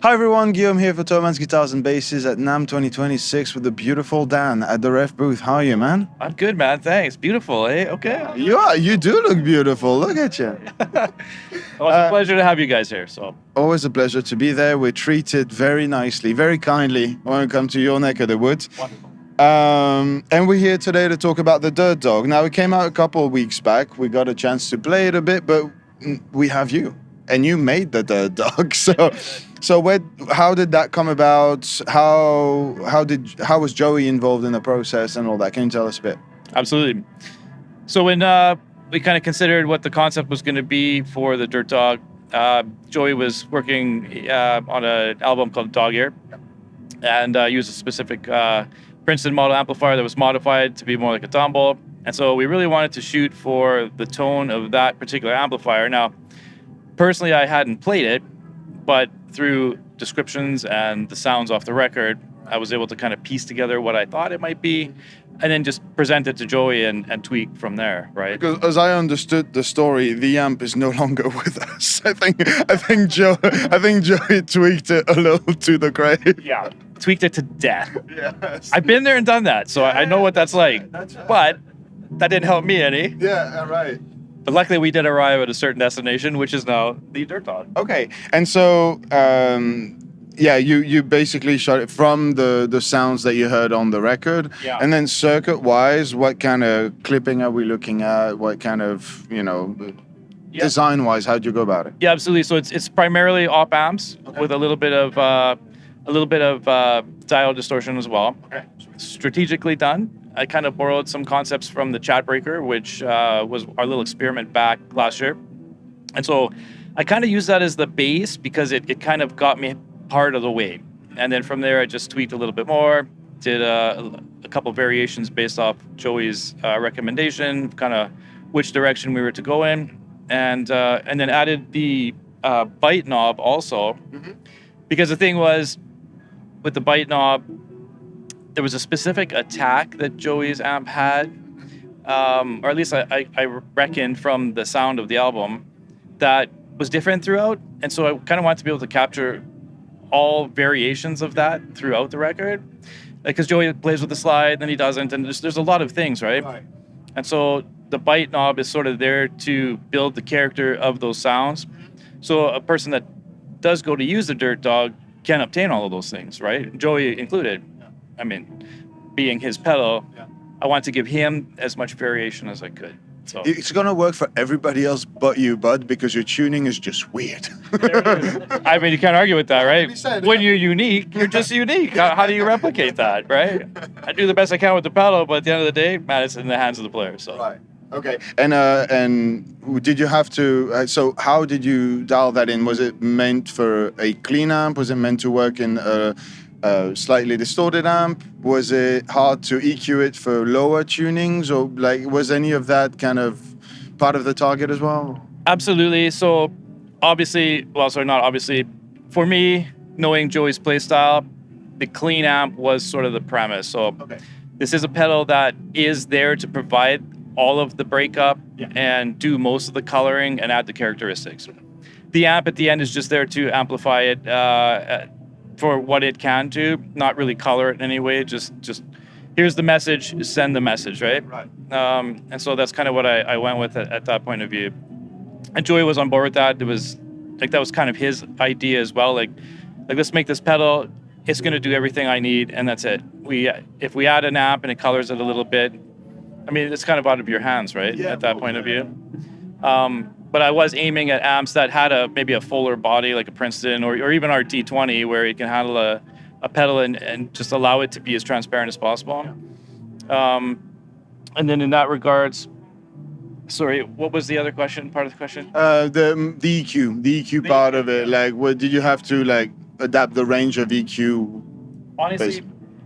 Hi everyone, Guillaume here for Thomann's Guitars and Basses at NAMM 2026 with the beautiful Dan at the REVV booth. How are you, man? I'm good, man. Thanks. Beautiful, eh? Okay. You do look beautiful. Look at you. Well, it's a pleasure to have you guys here. So Always a pleasure to be there. We're treated very nicely, very kindly when we come to your neck of the woods. wonderful. And we're here today to talk about the Dirt Dog. Now, it came out a couple of weeks back. We got a chance to play it a bit, but we have you. And you made the Dirt Dog. How did that come about? How was Joey involved in the process and all that? Can you tell us a bit? Absolutely. So when we kind of considered what the concept was going to be for the Dirt Dog, Joey was working on an album called Dog Ear, and used a specific Princeton model amplifier that was modified to be more like a tombow. And so we really wanted to shoot for the tone of that particular amplifier. Now, personally, I hadn't played it, but through descriptions and the sounds off the record, I was able to kind of piece together what I thought it might be, and then just present it to Joey and tweak from there, right? Because as I understood the story, the amp is no longer with us. I think Joey tweaked it a little to the grave. Yeah, tweaked it to death. Yes. I've been there and done that, so I know what that's like. That's right. But that didn't help me any. Yeah, right. But luckily, we did arrive at a certain destination, which is now the Dirt Dog. Okay, and so you basically shot it from the sounds that you heard on the record, Yeah. and then circuit-wise, what kind of clipping are we looking at? What kind of Yeah. design-wise, how'd you go about it? Yeah, absolutely. So it's primarily op amps with a little bit of dial distortion as well. Okay. Strategically done. I kind of borrowed some concepts from the Chat Breaker, which was our little experiment back last year. And so I kind of used that as the base because it kind of got me part of the way. And then from there, I just tweaked a little bit more, did a couple variations based off Joey's recommendation, kind of which direction we were to go in, and then added the bite knob also. Mm-hmm. Because the thing was, with the bite knob, there was a specific attack that Joey's amp had, or at least I reckon from the sound of the album, that was different throughout. And so I kind of wanted to be able to capture all variations of that throughout the record. Because Joey plays with the slide, then he doesn't, and there's a lot of things, right? Right. And so the bite knob is sort of there to build the character of those sounds. So a person that does go to use the Dirt Dog can obtain all of those things, right? Joey included. I mean, being his pedal, I wanted to give him as much variation as I could. So It's gonna work for everybody else but you, bud, because your tuning is just weird. I mean, you can't argue with that, right? 100%, When you're unique, you're just unique. How do you replicate that, right? I do the best I can with the pedal, but at the end of the day, man, it's in the hands of the player. So Right. Okay. And did you have to? So how did you dial that in? Was it meant for a clean amp? Was it meant to work in a slightly distorted amp? Was it hard to EQ it for lower tunings, or like was any of that kind of part of the target as well? absolutely. So obviously, not obviously. For me, knowing Joey's playstyle, the clean amp was sort of the premise. So Okay. this is a pedal that is there to provide all of the breakup and do most of the coloring and add the characteristics. The amp at the end is just there to amplify it for what it can do, not really color it in any way. Just here's the message, send the message, right? Right. And so that's kind of what I went with at that point of view. And Joey was on board with that. It was like that was kind of his idea as well. Like let's make this pedal. It's going to do everything I need, and that's it. If we add an amp and it colors it a little bit, I mean, it's kind of out of your hands, right? Yeah, at that point of view. But I was aiming at amps that had maybe a fuller body, like a Princeton or even our D20, where you can handle a pedal and just allow it to be as transparent as possible. And then in that regards, sorry, what was the other question? Part of the question? The EQ part of it. Like, what did you have to like adapt the range of EQ? Honestly,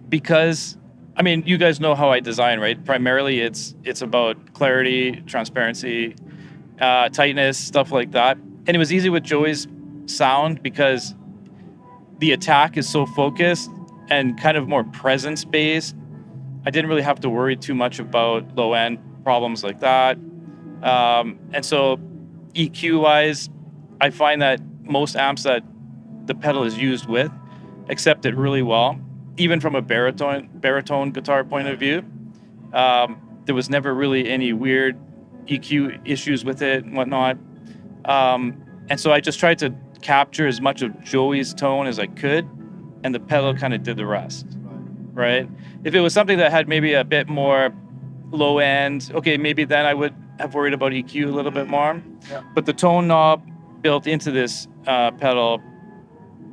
because I mean, you guys know how I design, right? Primarily, it's about clarity, transparency, tightness, stuff like that. And it was easy with Joey's sound because the attack is so focused and kind of more presence based. I didn't really have to worry too much about low end problems like that. And so EQ wise, I find that most amps that the pedal is used with accept it really well, even from a baritone guitar point of view. There was never really any weird EQ issues with it and whatnot. And so I just tried to capture as much of Joey's tone as I could, and the pedal kind of did the rest, right? If it was something that had maybe a bit more low end, okay, maybe then I would have worried about EQ a little bit more. Yeah. But the tone knob built into this pedal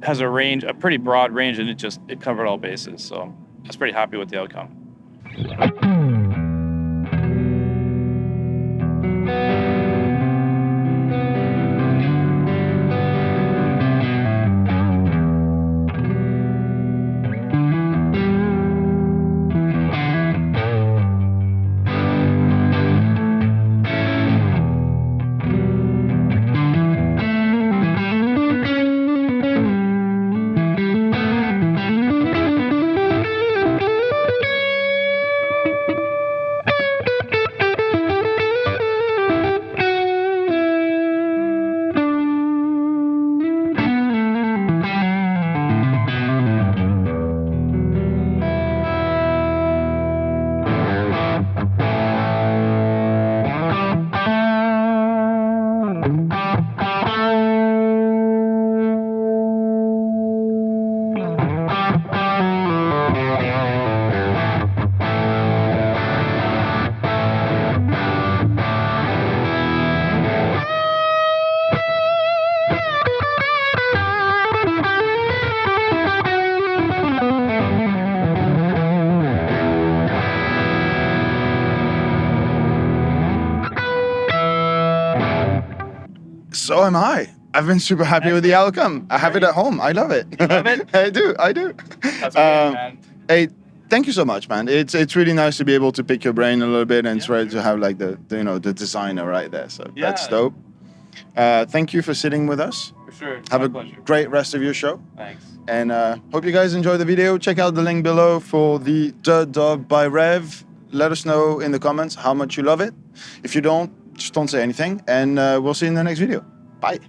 has a range, a pretty broad range, and it covered all bases. So I was pretty happy with the outcome. So am I. I've been super happy with the outcome. I have it at home. I love it. You love it? I do. That's great, man. Hey, thank you so much, man. It's really nice to be able to pick your brain a little bit and try to have like the the designer right there. So that's dope. Thank you for sitting with us. For sure. Have My a pleasure. great rest of your show. Thanks. And hope you guys enjoy the video. Check out the link below for the Dirt Dog by Rev. Let us know in the comments how much you love it. If you don't, just don't say anything. And we'll see you in the next video. Bye.